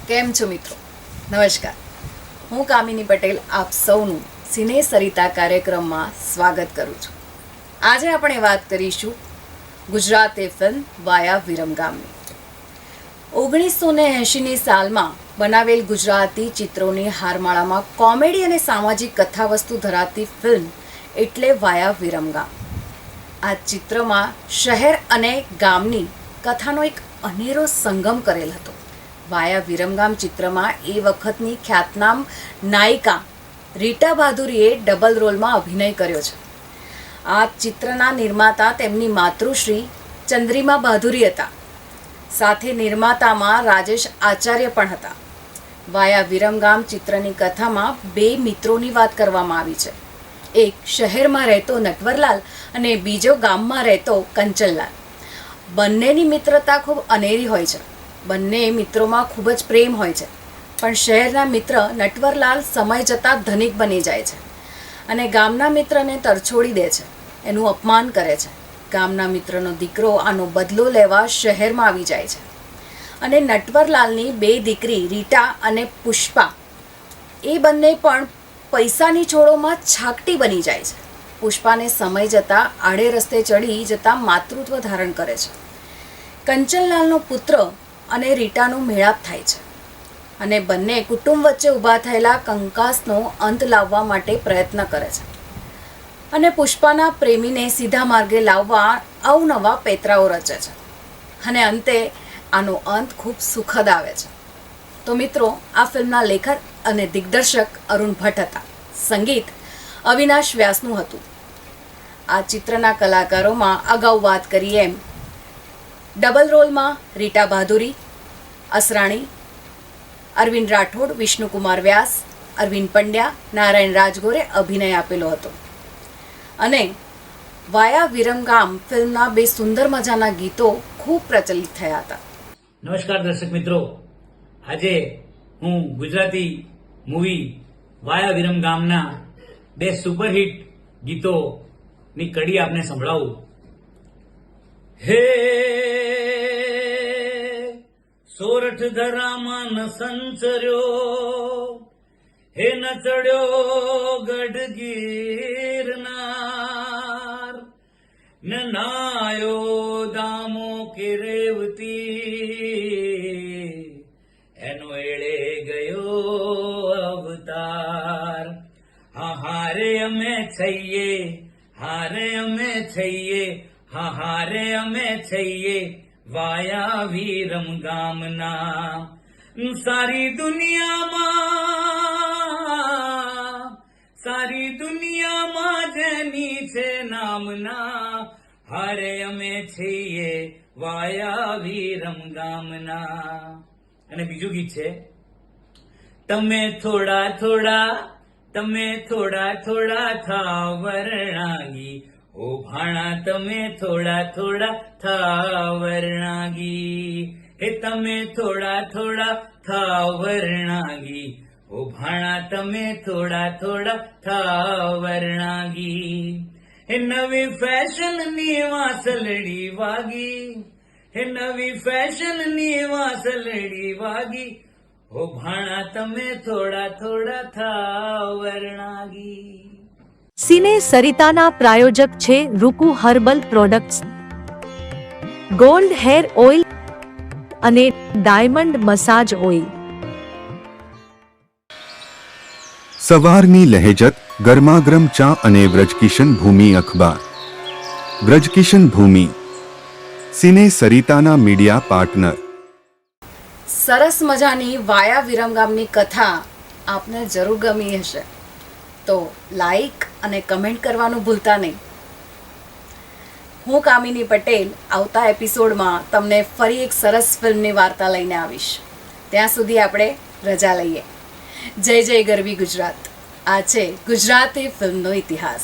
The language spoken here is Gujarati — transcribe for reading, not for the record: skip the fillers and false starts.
કેમ છો મિત્રો? નમસ્કાર. હું કામિની પટેલ આપ સૌનું સિને સરિતા કાર્યક્રમમાં સ્વાગત કરું છું. આજે આપણે વાત કરીશું ગુજરાતી ફિલ્મ વાયા વિરમગામની. 1980ની સાલમાં બનાવેલ ગુજરાતી ચિત્રોની હારમાળામાં કોમેડી અને સામાજિક કથાવસ્તુ ધરાવતી ફિલ્મ એટલે વાયા વિરમગામ. આ ચિત્રમાં શહેર અને ગામની કથાનો એક અનેરો સંગમ કરેલ હતો. વાયા વિરમગામ ચિત્રમાં એ વખતની ખ્યાતનામ નાયિકા રીટા બહાદુરીએ ડબલ રોલમાં અભિનય કર્યો છે. આ ચિત્રના નિર્માતા તેમની માતૃશ્રી ચંદ્રિમા બહાદુરી હતા. સાથે નિર્માતામાં રાજેશ આચાર્ય પણ હતા. વાયા વિરમગામ ચિત્રની કથામાં બે મિત્રોની વાત કરવામાં આવી છે. એક શહેરમાં રહેતો નટવરલાલ અને બીજો ગામમાં રહેતો કંચનલાલ. બંનેની મિત્રતા ખૂબ અનેરી હોય છે. બંને મિત્રોમાં ખૂબ જ પ્રેમ હોય છે. પણ શહેરના મિત્ર નટવરલાલ સમય જતાં ધનિક બની જાય છે અને ગામના મિત્રને તરછોડી દે છે, એનું અપમાન કરે છે. ગામના મિત્રનો દીકરો આનો બદલો લેવા શહેરમાં આવી જાય છે અને નટવરલાલની બે દીકરી રીટા અને પુષ્પા એ બંને પણ પૈસાની છોડોમાં છાકટી બની જાય છે. પુષ્પાને સમય જતાં આડે રસ્તે ચડી જતાં માતૃત્વ ધારણ કરે છે. કંચનલાલનો પુત્ર અને રીટાનો મેળાપ થાય છે અને બંને કુટુંબ વચ્ચે ઊભા થયેલા કંકાસનો અંત લાવવા માટે પ્રયત્ન કરે છે અને પુષ્પાના પ્રેમીને સીધા માર્ગે લાવવા અવનવા પેતરાઓ રચે છે અને અંતે આનો અંત ખૂબ સુખદ આવે છે. તો મિત્રો, આ ફિલ્મના લેખક અને દિગ્દર્શક અરુણ ભટ્ટ હતા. સંગીત અવિનાશ વ્યાસનું હતું. આ ચિત્રના કલાકારોમાં અગાઉ વાત કરી એમ ડબલ રોલમાં રીટા બહાદુરી, અસરાણી, અરવિંદ રાઠોડ, વિષ્ણુકુમાર વ્યાસ, અરવિંદ પંડ્યા, નારાયણ રાજગોરે અભિનય આપેલો હતો. અને વાયા વિરમગામ ફિલ્મના બે સુંદર મજાના ગીતો ખૂબ પ્રચલિત થયા હતા. નમસ્કાર દર્શક મિત્રો, આજે હું ગુજરાતી મૂવી વાયા વિરમગામના બે સુપરહિટ ગીતોની કડી આપને સંભળાવું. હે સોરઠ ધરામાં ન સંચર્યો, હે ન ચડ્યો ગઢ ગિરનાર, ન નાયો દામો કે રેવતી, એનો એળે ગયો અવતાર. હા હારે અમે છઈએ, હારે અમે છઈએ, હા હારે અમે છઈએ વાયા વિરમગામના. સારી દુનિયામાં જેની છે નામના, હારે અમે છીએ વાયા વિરમગામના. અને બીજું ગીત છે, તમે થોડા થોડા થાવ વરણાગી, ઓ ભાણા તમે થોડા થાવ વરણાગી. હે તમે થોડા થાવ વરણાગી, ઓ ભાણા તમે થોડા થાવ વરણાગી. હે નવી ફેશનની વાસલડી વાગી, હે નવી ફેશનની વાસલડી વાગી, ઓ ભાણા તમે થોડા થાવ વરણાગી. સિને સરિતાના પ્રાયોજક છે Ruku herbal products, gold hair oil અને ડાયમંડ મસાજ ઓઇલ. સવારની લહેજત, ગરમાગરમ ચા અને વ્રજકિશન ભૂમિ અખબાર. વ્રજકિશન ભૂમિ, સિને સરિતાના મીડિયા પાર્ટનર. સરસ મજાની વાયા વિરમગામની કથા આપને જરૂર ગમી હશે તો લાઈક અને કમેન્ટ કરવાનું ભૂલતા નહીં. હું કામિની પટેલ આવતા એપિસોડમાં તમને ફરી એક સરસ ફિલ્મની વાર્તા લઈને આવીશ. ત્યાં સુધી આપણે રજા લઈએ. જય જય ગરવી ગુજરાત. આ છે ગુજરાતી ફિલ્મનો ઇતિહાસ.